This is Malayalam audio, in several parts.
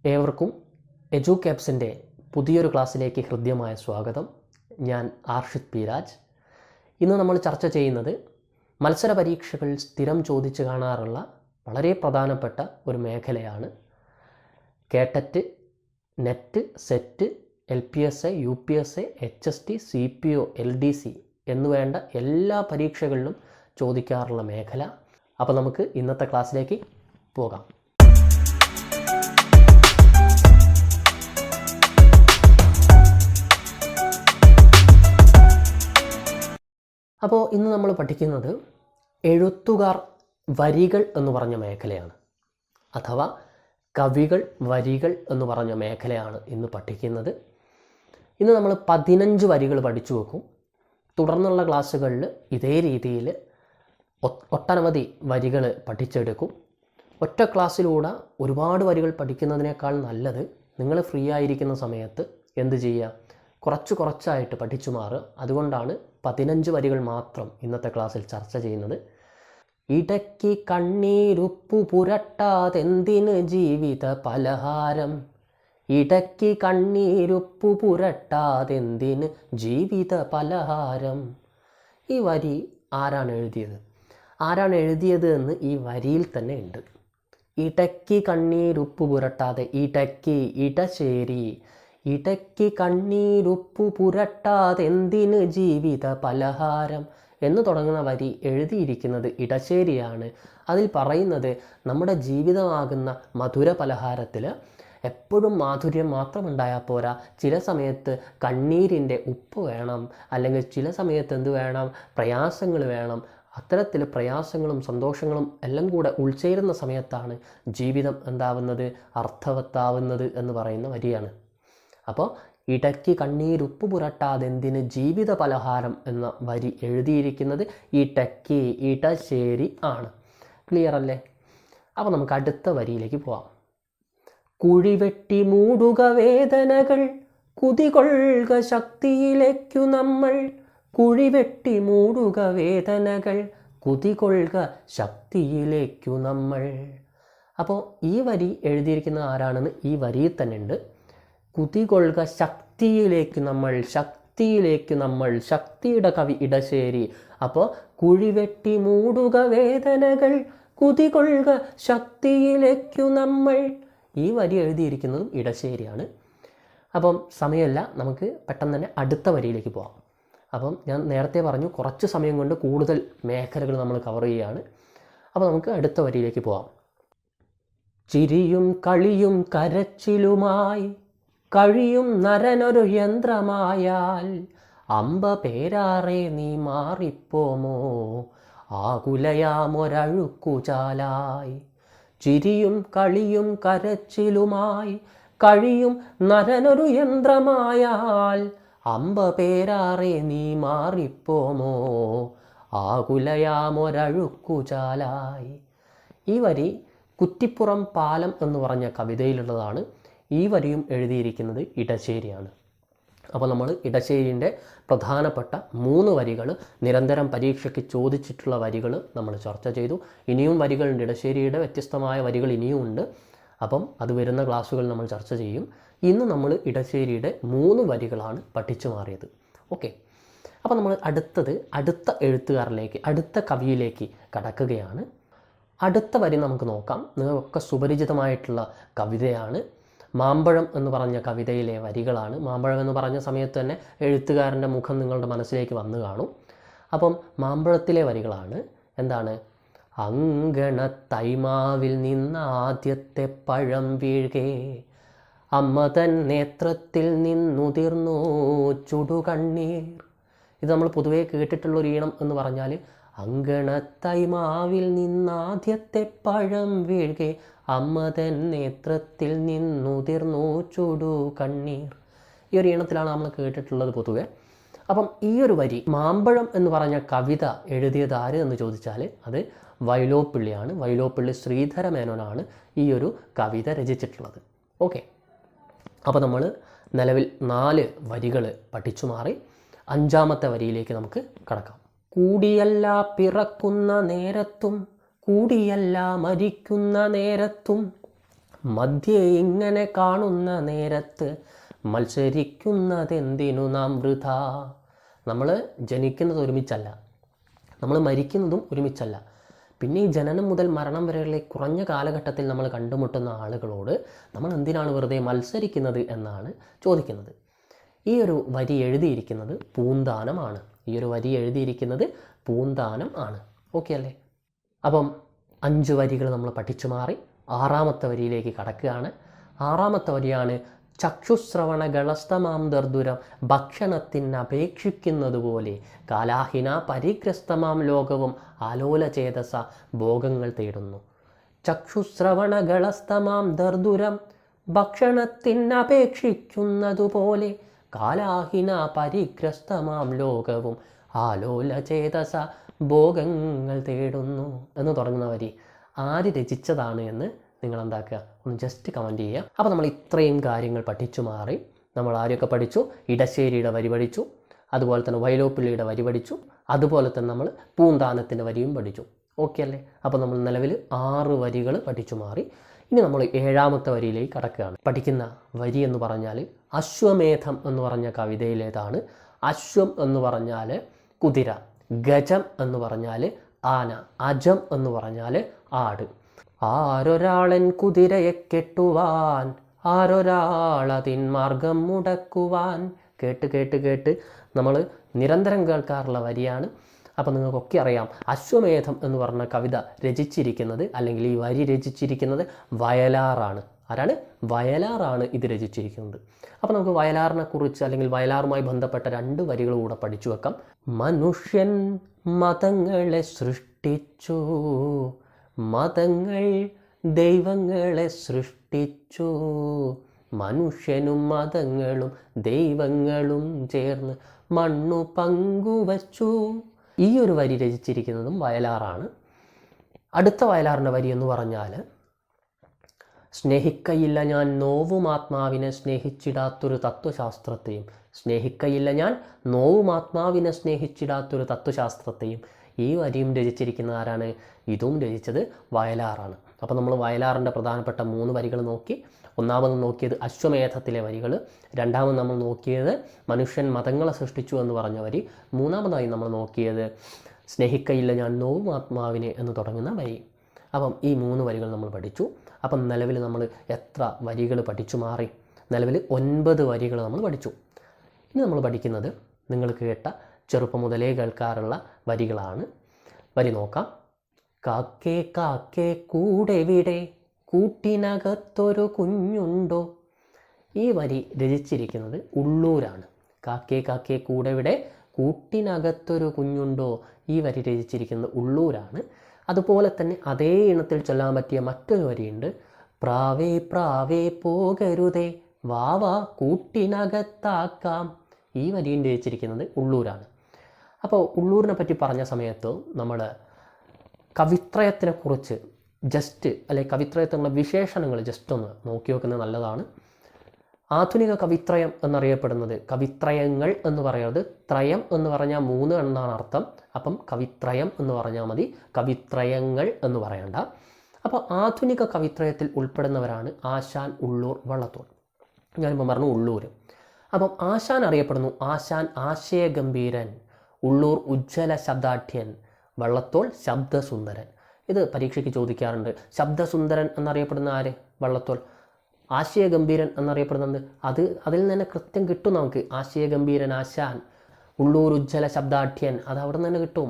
ഏവർക്കും എജു ക്യാപ്സിൻ്റെ പുതിയൊരു ക്ലാസ്സിലേക്ക് ഹൃദ്യമായ സ്വാഗതം. ഞാൻ ആർഷിത് പി രാജ്. ഇന്ന് നമ്മൾ ചർച്ച ചെയ്യുന്നത് മത്സര പരീക്ഷകൾ സ്ഥിരം ചോദിച്ചു കാണാറുള്ള വളരെ പ്രധാനപ്പെട്ട ഒരു മേഖലയാണ്. കേട്ടറ്റ്, NET, SET, LPSA, UPSA, HST, CPO, LDC എന്നുവേണ്ട എല്ലാ പരീക്ഷകളിലും ചോദിക്കാറുള്ള മേഖല. അപ്പോൾ നമുക്ക് ഇന്നത്തെ ക്ലാസ്സിലേക്ക് പോകാം. അപ്പോൾ ഇന്ന് നമ്മൾ പഠിക്കുന്നത് എഴുത്തുകാർ വരികൾ എന്ന് പറഞ്ഞ മേഖലയാണ്, അഥവാ കവികൾ വരികൾ എന്ന് പറഞ്ഞ മേഖലയാണ് ഇന്ന് പഠിക്കുന്നത്. ഇന്ന് നമ്മൾ 15 വരികൾ പഠിച്ചു വെക്കും. തുടർന്നുള്ള ക്ലാസ്സുകളിൽ ഇതേ രീതിയിൽ ഒട്ടനവധി വരികൾ പഠിച്ചെടുക്കും. ഒറ്റ ക്ലാസ്സിലൂടെ ഒരുപാട് വരികൾ പഠിക്കുന്നതിനേക്കാൾ നല്ലത് നിങ്ങൾ ഫ്രീ ആയിരിക്കുന്ന സമയത്ത് എന്ത് ചെയ്യുക, കുറച്ചായിട്ട് പഠിച്ചു മാറുക. അതുകൊണ്ടാണ് 15 വരികൾ മാത്രം ഇന്നത്തെ ക്ലാസ്സിൽ ചർച്ച ചെയ്യുന്നത്. ഇടയ്ക്ക് കണ്ണീരുപ്പു പുരട്ടാതെന്തിന് ജീവിത പലഹാരം, ഇടയ്ക്ക് കണ്ണീരുപ്പു പുരട്ടാതെന്തിന് ജീവിത പലഹാരം. ഈ വരി ആരാണ് എഴുതിയത് എന്ന് ഈ വരിയിൽ തന്നെ ഉണ്ട്. ഇടയ്ക്ക് കണ്ണീരുപ്പു പുരട്ടാതെ, ഇടയ്ക്ക് ഇടശ്ശേരി, ഇടയ്ക്ക് കണ്ണീരുപ്പു പുരട്ടാതെന്തിന് ജീവിത പലഹാരം എന്ന് തുടങ്ങുന്ന വരി എഴുതിയിരിക്കുന്നത് ഇടശ്ശേരിയാണ്. അതിൽ പറയുന്നത് നമ്മുടെ ജീവിതമാകുന്ന മധുര പലഹാരത്തിൽ എപ്പോഴും മാധുര്യം മാത്രം ഉണ്ടായാൽ പോരാ, ചില സമയത്ത് കണ്ണീരിൻ്റെ ഉപ്പ് വേണം, അല്ലെങ്കിൽ ചില സമയത്ത് എന്ത് വേണം, പ്രയാസങ്ങൾ വേണം. അത്തരത്തിൽ പ്രയാസങ്ങളും സന്തോഷങ്ങളും എല്ലാം കൂടെ ഉൾച്ചേരുന്ന സമയത്താണ് ജീവിതം എന്താവുന്നത്, അർത്ഥവത്താവുന്നത് എന്ന് പറയുന്ന വരിയാണ്. അപ്പോൾ ഇടയ്ക്ക് കണ്ണീരുപ്പ് പുരട്ടാതെന്തിന് ജീവിത പലഹാരം എന്ന വരി എഴുതിയിരിക്കുന്നത് ഇടയ്ക്ക് ഇടശ്ശേരി ആണ്. ക്ലിയർ അല്ലേ? അപ്പോൾ നമുക്ക് അടുത്ത വരിയിലേക്ക് പോവാം. കുഴിവെട്ടി മൂടുക വേദനകൾ, കുതികൊള്ളുക ശക്തിയിലേക്കു നമ്മൾ, കുഴിവെട്ടി മൂടുക വേദനകൾ, കുതികൊള്ളുക ശക്തിയിലേക്കു നമ്മൾ. അപ്പോൾ ഈ വരി എഴുതിയിരിക്കുന്നത് ആരാണെന്ന് ഈ വരിയിൽ തന്നെ ഉണ്ട്. കുതികൊള്ളുക ശക്തിയിലേക്ക് നമ്മൾ, ശക്തിയിലേക്ക് നമ്മൾ, ശക്തിയുടെ കവി ഇടശ്ശേരി. അപ്പോൾ കുഴിവെട്ടി മൂടുക വേദനകൾ, കുതികൊള്ളുക ശക്തിയിലേക്കു നമ്മൾ. ഈ വരി എഴുതിയിരിക്കുന്നതും ഇടശ്ശേരിയാണ്. അപ്പം സമയമല്ല, നമുക്ക് പെട്ടെന്ന് തന്നെ അടുത്ത വരിയിലേക്ക് പോകാം. അപ്പം ഞാൻ നേരത്തെ പറഞ്ഞു, കുറച്ച് സമയം കൊണ്ട് കൂടുതൽ മേഖലകൾ നമ്മൾ കവർ ചെയ്യുകയാണ്. അപ്പോൾ നമുക്ക് അടുത്ത വരിയിലേക്ക് പോകാം. ചിരിയും കളിയും കരച്ചിലുമായി കഴിയും നരനൊരു യന്ത്രമായാൽ, അമ്പ പേരാറെ നീ മാറിപ്പോമോ ആകുലയാമൊരഴുക്കുചാലായി. ചിരിയും കളിയും കരച്ചിലുമായി കഴിയും നരനൊരു യന്ത്രമായാൽ, അമ്പ പേരാറെ നീ മാറിപ്പോമോ ആകുലയാമൊരഴുക്കുചാലായി. ഈ വരി കുറ്റിപ്പുറം പാലം എന്ന് പറഞ്ഞ കവിതയിലുള്ളതാണ്. ഈ വരിയും എഴുതിയിരിക്കുന്നത് ഇടശ്ശേരിയാണ്. അപ്പോൾ നമ്മൾ ഇടശ്ശേരിൻ്റെ പ്രധാനപ്പെട്ട 3 വരികൾ, നിരന്തരം പരീക്ഷയ്ക്ക് ചോദിച്ചിട്ടുള്ള വരികൾ നമ്മൾ ചർച്ച ചെയ്തു. ഇനിയും വരികളുണ്ട്, ഇടശ്ശേരിയുടെ വ്യത്യസ്തമായ വരികൾ ഇനിയും ഉണ്ട്. അപ്പം അത് വരുന്ന ക്ലാസ്സുകൾ നമ്മൾ ചർച്ച ചെയ്യും. ഇന്ന് നമ്മൾ ഇടശ്ശേരിയുടെ 3 വരികളാണ് പഠിച്ചു മാറിയത്. ഓക്കെ, അപ്പോൾ നമ്മൾ അടുത്ത എഴുത്തുകാരിലേക്ക്, അടുത്ത കവിയിലേക്ക് കടക്കുകയാണ്. അടുത്ത വരി നമുക്ക് നോക്കാം. നിങ്ങൾക്കൊക്കെ സുപരിചിതമായിട്ടുള്ള കവിതയാണ്. മാമ്പഴം എന്ന് പറഞ്ഞ കവിതയിലെ വരികളാണ്. മാമ്പഴം എന്ന് പറഞ്ഞ സമയത്ത് തന്നെ എഴുത്തുകാരൻ്റെ മുഖം നിങ്ങളുടെ മനസ്സിലേക്ക് വന്നു കാണും. അപ്പം മാമ്പഴത്തിലെ വരികളാണ്. എന്താണ്? അങ്കണത്തൈമാവിൽ നിന്നാദ്യത്തെ പഴം വീഴ്കെ, അമ്മ തൻ നേത്രത്തിൽ നിന്നുതിർന്നു ചുടുകണ്ണീർ. ഇത് നമ്മൾ പൊതുവേ കേട്ടിട്ടുള്ളൊരു ഈണം എന്ന് പറഞ്ഞാൽ, അങ്കണത്തൈമാവിൽ നിന്നാദ്യത്തെ പഴം വീഴ്കെ, അമ്മ തൻ നേത്രത്തിൽ നിന്നുതിർന്നു ചുടു കണ്ണീർ. ഈ ഒരു ഈണത്തിലാണ് നമ്മൾ കേട്ടിട്ടുള്ളത് പൊതുവെ. അപ്പം ഈ ഒരു വരി, മാമ്പഴം എന്ന് പറഞ്ഞ കവിത എഴുതിയത് ആര് എന്ന് ചോദിച്ചാൽ അത് വൈലോപ്പിള്ളിയാണ്. വൈലോപ്പിള്ളി ശ്രീധര മേനോനാണ് ഈ ഒരു കവിത രചിച്ചിട്ടുള്ളത്. ഓക്കെ, അപ്പോൾ നമ്മൾ നിലവിൽ 4 വരികൾ പഠിച്ചു മാറി. 5ാമത്തെ വരിയിലേക്ക് നമുക്ക് കടക്കാം. കൂടിയല്ല പിറക്കുന്ന നേരത്തും കൂടിയല്ല മരിക്കുന്ന നേരത്തും മധ്യേ ഇങ്ങനെ കാണുന്ന നേരത്ത് മത്സരിക്കുന്നതെന്തിനു നാം വൃഥ. നമ്മൾ ജനിക്കുന്നത് ഒരുമിച്ചല്ല, നമ്മൾ മരിക്കുന്നതും ഒരുമിച്ചല്ല. പിന്നെ ഈ ജനനം മുതൽ മരണം വരെയുള്ള കുറഞ്ഞ കാലഘട്ടത്തിൽ നമ്മൾ കണ്ടുമുട്ടുന്ന ആളുകളോട് നമ്മൾ എന്തിനാണ് വെറുതെ മത്സരിക്കുന്നത് എന്നാണ് ചോദിക്കുന്നത്. ഈ ഒരു വരി എഴുതിയിരിക്കുന്നത് പൂന്താനമാണ്. ഈ ഒരു വരി എഴുതിയിരിക്കുന്നത് പൂന്താനം ആണ്. ഓക്കെ അല്ലേ? അപ്പം 5 വരികൾ നമ്മൾ പഠിച്ചു മാറി. 6ാമത്തെ വരിയിലേക്ക് കടക്കുകയാണ്. 6ാമത്തെ വരിയാണ് ചക്ഷുശ്രവണ ഗളസ്തമാം ദർദുരം ഭക്ഷണത്തിനപേക്ഷിക്കുന്നതുപോലെ കാലാഹിന പരിഗ്രസ്തമാം ലോകവും ആലോലചേതസ ഭോഗങ്ങൾ തേടുന്നു. ചക്ഷുശ്രവണ ഗളസ്തമാം ദർദുരം ഭക്ഷണത്തിനപേക്ഷിക്കുന്നതുപോലെ കാലാഹിന പരിഗ്രസ്തമാം ലോകവും ആലോലചേതസ ഭോഗങ്ങൾ തേടുന്നു എന്ന് തുടങ്ങുന്ന വരി ആര് രചിച്ചതാണ് എന്ന് നിങ്ങൾ എന്താക്കുക, ഒന്ന് ജസ്റ്റ് കമൻറ്റ് ചെയ്യുക. അപ്പോൾ നമ്മൾ ഇത്രയും കാര്യങ്ങൾ പഠിച്ചു മാറി. നമ്മൾ ആരെയൊക്കെ പഠിച്ചു? ഇടശ്ശേരിയുടെ വരി പഠിച്ചു, അതുപോലെ തന്നെ വയലോപ്പിള്ളിയുടെ വരി പഠിച്ചു, അതുപോലെ തന്നെ നമ്മൾ പൂന്താനത്തിൻ്റെ വരിയും പഠിച്ചു. ഓക്കെ അല്ലേ? അപ്പോൾ നമ്മൾ നിലവിൽ 6 വരികൾ പഠിച്ചു മാറി. ഇനി നമ്മൾ 7ാമത്തെ വരിയിലേക്ക് കടക്കുകയാണ്. പഠിക്കുന്ന വരി എന്ന് പറഞ്ഞാൽ അശ്വമേധം എന്ന് പറഞ്ഞ കവിതയിലേതാണ്. അശ്വം എന്ന് പറഞ്ഞാൽ കുതിര, ഗജം എന്ന് പറഞ്ഞാൽ ആന, അജം എന്ന് പറഞ്ഞാൽ ആട്. ആരൊരാളൻ കുതിരയെ കെട്ടുവാൻ, ആരൊരാളതിൻ മാർഗം മുടക്കുവാൻ. കേട്ട് കേട്ട് കേട്ട് നമ്മൾ നിരന്തരം കേൾക്കാറുള്ള വരിയാണ്. അപ്പം നിങ്ങൾക്കൊക്കെ അറിയാം, അശ്വമേധം എന്ന് പറഞ്ഞ കവിത രചിച്ചിരിക്കുന്നത്, അല്ലെങ്കിൽ ഈ വരി രചിച്ചിരിക്കുന്നത് വയലാറാണ്. ആരാണ്? വയലാറാണ് ഇത് രചിച്ചിരിക്കുന്നത്. അപ്പോൾ നമുക്ക് വയലാറിനെ കുറിച്ച്, അല്ലെങ്കിൽ വയലാറുമായി ബന്ധപ്പെട്ട 2 വരികൾ കൂടെ പഠിച്ചു വെക്കാം. മനുഷ്യൻ മതങ്ങളെ സൃഷ്ടിച്ചു, മതങ്ങൾ ദൈവങ്ങളെ സൃഷ്ടിച്ചു, മനുഷ്യനും മതങ്ങളും ദൈവങ്ങളും ചേർന്ന് മണ്ണു പങ്കുവച്ചു. ഈ ഒരു വരി രചിച്ചിരിക്കുന്നതും വയലാറാണ്. അടുത്ത വയലാറിൻ്റെ വരി എന്ന് പറഞ്ഞാൽ സ്നേഹിക്കയില്ല ഞാൻ നോവുമാത്മാവിനെ സ്നേഹിച്ചിടാത്തൊരു തത്വശാസ്ത്രത്തെയും. സ്നേഹിക്കയില്ല ഞാൻ നോവുമാത്മാവിനെ സ്നേഹിച്ചിടാത്തൊരു തത്വശാസ്ത്രത്തെയും. ഈ വരിയും രചിച്ചിരിക്കുന്ന ആരാണ്? ഇതും രചിച്ചത് വയലാറാണ്. അപ്പോൾ നമ്മൾ വയലാറിൻ്റെ പ്രധാനപ്പെട്ട 3 വരികൾ നോക്കി. ഒന്നാമത് നോക്കിയത് അശ്വമേധത്തിലെ വരികൾ, രണ്ടാമത് നമ്മൾ നോക്കിയത് മനുഷ്യൻ മതങ്ങളെ സൃഷ്ടിച്ചു എന്ന് പറഞ്ഞ വരി, മൂന്നാമതായി നമ്മൾ നോക്കിയത് സ്നേഹിക്കയില്ല ഞാൻ നോവും ആത്മാവിനെ എന്ന് തുടങ്ങുന്ന വരി. അപ്പം ഈ 3 വരികൾ നമ്മൾ പഠിച്ചു. അപ്പം നിലവിൽ നമ്മൾ എത്ര വരികൾ പഠിച്ചു മാറി? നിലവിൽ 9 വരികൾ നമ്മൾ പഠിച്ചു. ഇനി നമ്മൾ പഠിക്കുന്നത് നിങ്ങൾ കേട്ട ചെറുപ്പം മുതലേ കേൾക്കാറുള്ള വരികളാണ്. വരി നോക്കാം. കാക്കേ കാക്കേ കൂടെവിടെ, കൂട്ടിനകത്തൊരു കുഞ്ഞുണ്ടോ. ഈ വരി രചിച്ചിരിക്കുന്നത് ഉള്ളൂരാണ്. കാക്കേ കാക്കേ കൂടെവിടെ, കൂട്ടിനകത്തൊരു കുഞ്ഞുണ്ടോ. ഈ വരി രചിച്ചിരിക്കുന്നത് ഉള്ളൂരാണ്. അതുപോലെ തന്നെ അതേ ഇനത്തിൽ ചൊല്ലാൻ പറ്റിയ മറ്റൊരു വരിയുണ്ട്. പ്രാവേ പ്രാവേ പോകരുതേ, വാവാ കൂട്ടിനകത്താക്കാം. ഈ വരിയും രചിച്ചിരിക്കുന്നത് ഉള്ളൂരാണ്. അപ്പോൾ ഉള്ളൂരിനെ പറ്റി പറഞ്ഞ സമയത്ത് നമ്മൾ കവിത്രയത്തിനെക്കുറിച്ച് അല്ലെങ്കിൽ കവിത്രയത്തിനുള്ള വിശേഷണങ്ങൾ ജസ്റ്റ് ഒന്ന് നോക്കി വെക്കുന്നത് നല്ലതാണ്. ആധുനിക കവിത്രയം എന്നറിയപ്പെടുന്നത്, കവിത്രയങ്ങൾ എന്ന് പറയുന്നത്, ത്രയം എന്ന് പറഞ്ഞാൽ 3 എന്നാണ് അർത്ഥം. അപ്പം കവിത്രയം എന്ന് പറഞ്ഞാൽ മതി, കവിത്രയങ്ങൾ എന്ന് പറയണ്ട. അപ്പോൾ ആധുനിക കവിത്രയത്തിൽ ഉൾപ്പെടുന്നവരാണ് ആശാൻ, ഉള്ളൂർ, വള്ളത്തോൾ. ഞാനിപ്പോൾ പറഞ്ഞു ഉള്ളൂർ. അപ്പം ആശാൻ അറിയപ്പെടുന്നു ആശാൻ ആശയഗംഭീരൻ, ഉള്ളൂർ ഉജ്ജ്വല ശബ്ദാഠ്യൻ, വള്ളത്തോൾ ശബ്ദസുന്ദരൻ. ഇത് പരീക്ഷയ്ക്ക് ചോദിക്കാറുണ്ട്. ശബ്ദസുന്ദരൻ എന്നറിയപ്പെടുന്ന ആര്? വള്ളത്തോൾ. ആശയഗംഭീരൻ എന്നറിയപ്പെടുന്നത് അതിൽ നിന്ന് തന്നെ കൃത്യം കിട്ടും നമുക്ക്. ആശയഗംഭീരൻ ആശാൻ, ഉള്ളൂർ ഉജ്ജ്വല ശബ്ദാഠ്യൻ, അത് അവിടെ നിന്ന് തന്നെ കിട്ടും.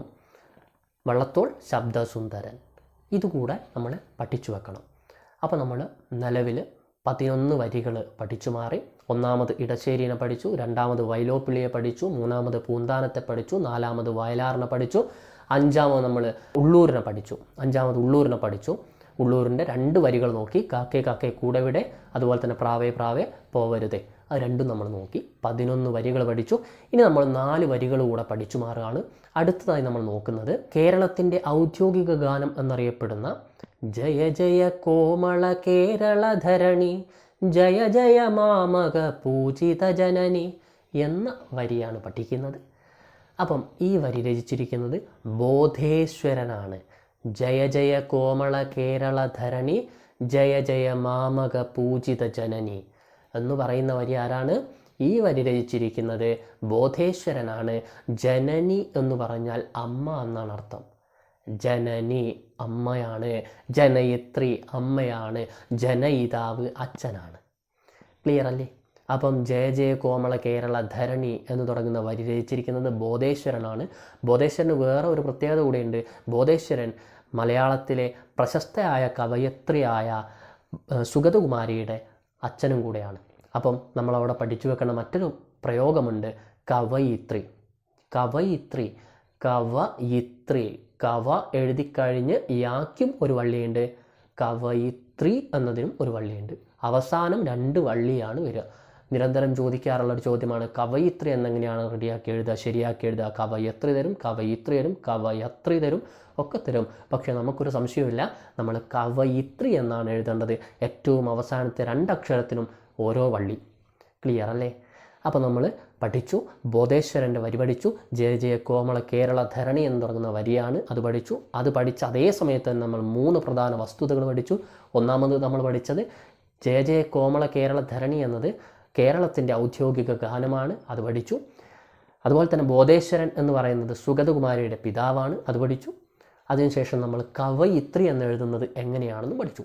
വള്ളത്തോൾ ശബ്ദസുന്ദരൻ. ഇതുകൂടെ നമ്മൾ പഠിച്ചു വെക്കണം. അപ്പോൾ നമ്മൾ നിലവിൽ 11 വരികൾ പഠിച്ചു മാറി. ഒന്നാമത് ഇടശ്ശേരിനെ പഠിച്ചു, രണ്ടാമത് വയലോപ്പിള്ളിയെ പഠിച്ചു, മൂന്നാമത് പൂന്താനത്തെ പഠിച്ചു, നാലാമത് വയലാറിനെ പഠിച്ചു, അഞ്ചാമത് നമ്മൾ ഉള്ളൂരിനെ പഠിച്ചു. ഉള്ളൂരിൻ്റെ 2 വരികൾ നോക്കി. കാക്കേ കാക്കേ കൂടെവിടെ, അതുപോലെ തന്നെ പ്രാവേ പ്രാവേ പോവരുതേ, അത് രണ്ടും നമ്മൾ നോക്കി. 11 വരികൾ പഠിച്ചു. ഇനി നമ്മൾ 4 വരികൾ കൂടെ പഠിച്ചു മാറുകയാണ്. അടുത്തതായി നമ്മൾ നോക്കുന്നത് കേരളത്തിൻ്റെ ഔദ്യോഗിക ഗാനം എന്നറിയപ്പെടുന്ന ജയ ജയ കോമള കേരള ധരണി, ജയ ജയ മാമക പൂജിത ജനനി എന്ന വരിയാണ് പഠിക്കുന്നത്. അപ്പം ഈ വരി രചിച്ചിരിക്കുന്നത് ബോധേശ്വരനാണ്. ജയ ജയ കോമള കേരള ധരണി, ജയ ജയ മാമക പൂജിത ജനനി എന്ന് പറയുന്ന വരി ആരാണ്? ഈ വരി രചിച്ചിരിക്കുന്നത് ബോധേശ്വരനാണ്. ജനനി എന്ന് പറഞ്ഞാൽ അമ്മ എന്നാണ് അർത്ഥം. ജനനി അമ്മയാണ്, ജനയിത്രി അമ്മയാണ്, ജനയിതാവ് അച്ഛനാണ്. ക്ലിയർ അല്ലേ? അപ്പം ജയ ജയ കോമള കേരള ധരണി എന്ന് തുടങ്ങുന്ന വരി രചിച്ചിരിക്കുന്നത് ബോധേശ്വരനാണ്. ബോധേശ്വരന് വേറെ ഒരു പ്രത്യേകത കൂടിയുണ്ട്. ബോധേശ്വരൻ മലയാളത്തിലെ പ്രശസ്തയായ കവയത്രിയായ സുഗതകുമാരിയുടെ അച്ഛനും കൂടെയാണ്. അപ്പം നമ്മളവിടെ പഠിച്ചു വെക്കേണ്ട മറ്റൊരു പ്രയോഗമുണ്ട്, കവയിത്രി. കവയിത്രി, കവയിത്രി, കവ എഴുതിക്കഴിഞ്ഞ് യാക്കും ഒരു വള്ളിയുണ്ട്, കവയിത്രി എന്നതിനും ഒരു വള്ളിയുണ്ട്. അവസാനം 2 വള്ളിയാണ് വരിക. നിരന്തരം ചോദിക്കാറുള്ളൊരു ചോദ്യമാണ്, കവയിത്രി എന്നെങ്ങനെയാണ് റെഡിയാക്കി എഴുതുക, ശരിയാക്കി എഴുതുക? കവയത്രി തരും, കവയിത്രി തരും, കവയത്രി തരും, ഒക്കെ തരും. പക്ഷേ നമുക്കൊരു സംശയമില്ല, നമ്മൾ കവയിത്രി എന്നാണ് എഴുതേണ്ടത്. ഏറ്റവും അവസാനത്തെ 2 അക്ഷരത്തിനും ഓരോ വള്ളി. ക്ലിയർ അല്ലേ? അപ്പോൾ നമ്മൾ പഠിച്ചു, ബോധേശ്വരൻ്റെ വരി പഠിച്ചു. ജയ ജയ കോമള കേരള ധരണി എന്ന് തുടങ്ങുന്ന വരിയാണ്, അത് പഠിച്ചു. അത് പഠിച്ച അതേ സമയത്ത് തന്നെ നമ്മൾ 3 പ്രധാന വസ്തുതകൾ പഠിച്ചു. ഒന്നാമത് നമ്മൾ പഠിച്ചത് ജയ ജയ കോമള കേരള ധരണി എന്നത് കേരളത്തിൻ്റെ ഔദ്യോഗിക ഗാനമാണ്, അത് പഠിച്ചു. അതുപോലെ തന്നെ ബോധേശ്വരൻ എന്ന് പറയുന്നത് സുഗതകുമാരിയുടെ പിതാവാണ്, അത് പഠിച്ചു. അതിനുശേഷം നമ്മൾ കവയിത്രി എന്ന് എഴുതുന്നത് എങ്ങനെയാണെന്ന് പഠിച്ചു.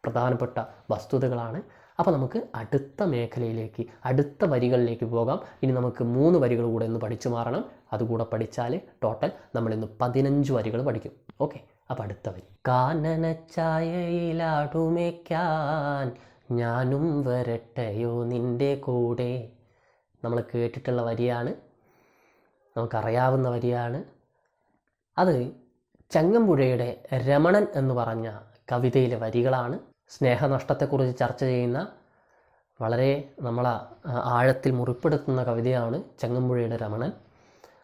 പ്രധാനപ്പെട്ട വസ്തുതകളാണ്. അപ്പോൾ നമുക്ക് അടുത്ത മേഖലയിലേക്ക്, അടുത്ത വരികളിലേക്ക് പോകാം. ഇനി നമുക്ക് 3 വരികൾ കൂടെ ഒന്ന് പഠിച്ചു മാറണം. അതുകൂടെ പഠിച്ചാൽ ടോട്ടൽ നമ്മളിന്ന് 15 വരികൾ പഠിക്കും. ഓക്കെ, അപ്പോൾ അടുത്ത വരി. കാനനച്ചായയിലാടുമേക്കാൻ ഞാനും വരട്ടെയോ നിൻ്റെ കൂടെ. നമ്മൾ കേട്ടിട്ടുള്ള വരിയാണ്, നമുക്കറിയാവുന്ന വരിയാണ്. അത് ചങ്ങമ്പുഴയുടെ രമണൻ എന്ന് പറഞ്ഞ കവിതയിലെ വരികളാണ്. സ്നേഹനഷ്ടത്തെക്കുറിച്ച് ചർച്ച ചെയ്യുന്ന വളരെ നമ്മളെ ആഴത്തിൽ മുറിപ്പെടുത്തുന്ന കവിതയാണ് ചങ്ങമ്പുഴയുടെ രമണൻ.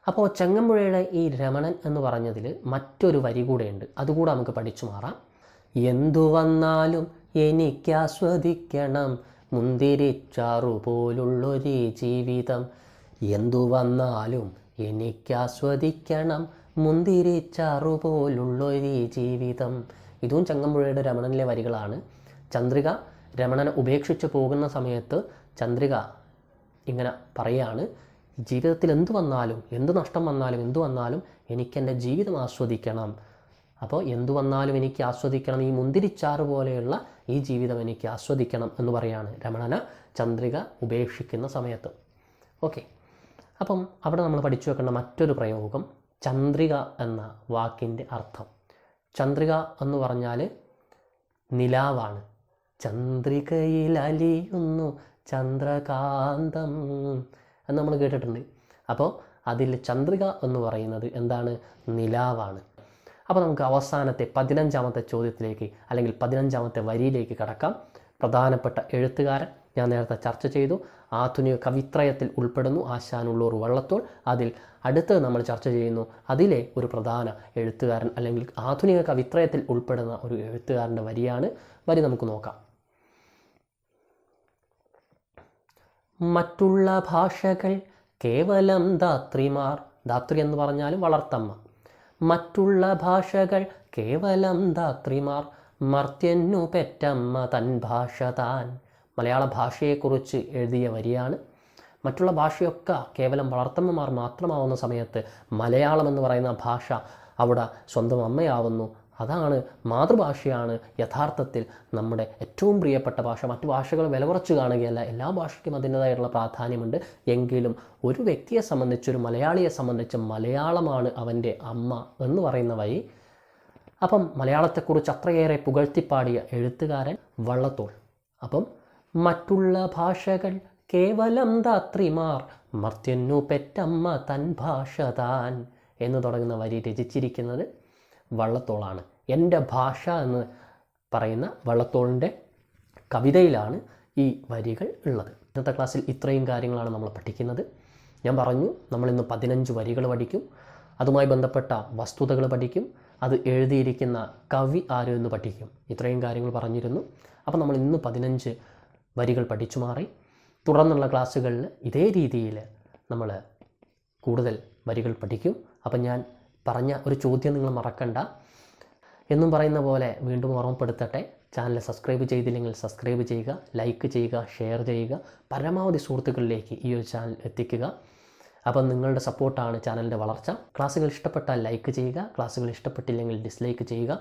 അപ്പോൾ ചങ്ങമ്പുഴയുടെ ഈ രമണൻ എന്ന് പറഞ്ഞതിൽ മറ്റൊരു വരി കൂടെയുണ്ട്, അതുകൂടെ നമുക്ക് പഠിച്ചു മാറാം. എന്തു വന്നാലും എനിക്കാസ്വദിക്കണം മുന്തിരിച്ചാറു പോലുള്ളൊരു ജീവിതം. എന്തു വന്നാലും എനിക്കാസ്വദിക്കണം മുന്തിരിച്ചാറു പോലുള്ളൊരു ജീവിതം. ഇതും ചങ്ങമ്പുഴയുടെ രമണനിലെ വരികളാണ്. ചന്ദ്രിക രമണനെ ഉപേക്ഷിച്ച് പോകുന്ന സമയത്ത് ചന്ദ്രിക ഇങ്ങനെ പറയാണ്, ജീവിതത്തിൽ എന്തു വന്നാലും, എന്ത് നഷ്ടം വന്നാലും, എന്തു വന്നാലും എനിക്കെൻ്റെ ജീവിതം ആസ്വദിക്കണം. അപ്പോൾ എന്തു വന്നാലും എനിക്ക് ആസ്വദിക്കണം, ഈ മുന്തിരിച്ചാറ് പോലെയുള്ള ഈ ജീവിതം എനിക്ക് ആസ്വദിക്കണം എന്ന് പറയാണ് രമണനെ ചന്ദ്രിക ഉപേക്ഷിക്കുന്ന സമയത്ത്. ഓക്കെ, അപ്പം അവിടെ നമ്മൾ പഠിച്ചു വെക്കേണ്ട മറ്റൊരു പ്രയോഗം ചന്ദ്രിക എന്ന വാക്കിൻ്റെ അർത്ഥം. ചന്ദ്രിക എന്ന് പറഞ്ഞാൽ നിലാവാണ്. ചന്ദ്രികയിൽ അലിയുന്നു ചന്ദ്രകാന്തം എന്ന് നമ്മൾ കേട്ടിട്ടുണ്ട്. അപ്പോൾ അതിൽ ചന്ദ്രിക എന്ന് പറയുന്നത് എന്താണ്? നിലാവാണ്. അപ്പോൾ നമുക്ക് അവസാനത്തെ 15ാമത്തെ ചോദ്യത്തിലേക്ക് അല്ലെങ്കിൽ 15ാമത്തെ വരിയിലേക്ക് കടക്കാം. പ്രധാനപ്പെട്ട എഴുത്തുകാരൻ ഞാൻ നേരത്തെ ചർച്ച ചെയ്തു, ആധുനിക കവിത്രയത്തിൽ ഉൾപ്പെടുന്നു ആശാനുള്ളൂർ വള്ളത്തോൾ. അതിൽ അടുത്തത് നമ്മൾ ചർച്ച ചെയ്യുന്നു അതിലെ ഒരു പ്രധാന എഴുത്തുകാരൻ അല്ലെങ്കിൽ ആധുനിക കവിത്രയത്തിൽ ഉൾപ്പെടുന്ന ഒരു എഴുത്തുകാരൻ്റെ വരിയാണ്. വരി നമുക്ക് നോക്കാം. മറ്റുള്ള ഭാഷകൾ കേവലം ധാത്രിമാർ. ധാത്രി എന്ന് പറഞ്ഞാൽ വളർത്തമ്മ. മറ്റുള്ള ഭാഷകൾ കേവലം ധാത്രിമാർ, മർത്യന്നു പെറ്റമ്മ തൻ ഭാഷ താൻ. മലയാള ഭാഷയെക്കുറിച്ച് എഴുതിയ വരിയാണ്. മറ്റുള്ള ഭാഷയൊക്കെ കേവലം വളർത്തമ്മമാർ മാത്രമാവുന്ന സമയത്ത് മലയാളം എന്ന് പറയുന്ന ഭാഷ അവിടെ സ്വന്തം അമ്മയാവുന്നു. അതാണ്, മാതൃഭാഷയാണ് യഥാർത്ഥത്തിൽ നമ്മുടെ ഏറ്റവും പ്രിയപ്പെട്ട ഭാഷ. മറ്റു ഭാഷകൾ വില കുറച്ച് കാണുകയല്ല, എല്ലാ ഭാഷയ്ക്കും അതിൻ്റേതായിട്ടുള്ള പ്രാധാന്യമുണ്ട്. എങ്കിലും ഒരു വ്യക്തിയെ സംബന്ധിച്ച്, ഒരു മലയാളിയെ സംബന്ധിച്ച് മലയാളമാണ് അവൻ്റെ അമ്മ എന്ന് പറയുന്ന വഴി. അപ്പം മലയാളത്തെക്കുറിച്ച് അത്രയേറെ പുകഴ്ത്തിപ്പാടിയ എഴുത്തുകാരൻ വള്ളത്തോൾ. അപ്പം മറ്റുള്ള ഭാഷകൾ കേവലം ധാത്രിമാർ, മർത്യന്നു പെറ്റമ്മ തൻ ഭാഷ താൻ എന്ന് തുടങ്ങുന്ന വരി രചിച്ചിരിക്കുന്നത് വള്ളത്തോളാണ്. എൻ്റെ ഭാഷ എന്ന് പറയുന്ന വള്ളത്തോളിൻ്റെ കവിതയിലാണ് ഈ വരികൾ ഉള്ളത്. ഇന്നത്തെ ക്ലാസ്സിൽ ഇത്രയും കാര്യങ്ങളാണ് നമ്മൾ പഠിക്കുന്നത്. ഞാൻ പറഞ്ഞു, നമ്മളിന്ന് 15 വരികൾ പഠിക്കും, അതുമായി ബന്ധപ്പെട്ട വസ്തുതകൾ പഠിക്കും, അത് എഴുതിയിരിക്കുന്ന കവി ആര് എന്ന് പഠിക്കും. ഇത്രയും കാര്യങ്ങൾ പറഞ്ഞിരുന്നു. അപ്പോൾ നമ്മൾ ഇന്ന് 15 വരികൾ പഠിച്ചു മാറി. തുടർന്നുള്ള ക്ലാസ്സുകളിൽ ഇതേ രീതിയിൽ നമ്മൾ കൂടുതൽ വരികൾ പഠിക്കും. അപ്പം ഞാൻ പറഞ്ഞ ഒരു ചോദ്യം നിങ്ങൾ മറക്കണ്ട. എന്നും പറയുന്ന പോലെ വീണ്ടും ഓർമ്മപ്പെടുത്തട്ടെ, ചാനൽ സബ്സ്ക്രൈബ് ചെയ്തില്ലെങ്കിൽ സബ്സ്ക്രൈബ് ചെയ്യുക, ലൈക്ക് ചെയ്യുക, ഷെയർ ചെയ്യുക. പരമാവധി സുഹൃത്തുക്കളിലേക്ക് ഈ ഒരു ചാനൽ എത്തിക്കുക. അപ്പം നിങ്ങളുടെ സപ്പോർട്ടാണ് ചാനലിൻ്റെ വളർച്ച. ക്ലാസ്സുകൾ ഇഷ്ടപ്പെട്ടാൽ ലൈക്ക് ചെയ്യുക, ക്ലാസ്സുകൾ ഇഷ്ടപ്പെട്ടില്ലെങ്കിൽ ഡിസ്ലൈക്ക് ചെയ്യുക.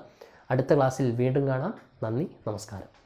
അടുത്ത ക്ലാസ്സിൽ വീണ്ടും കാണാം. നന്ദി, നമസ്കാരം.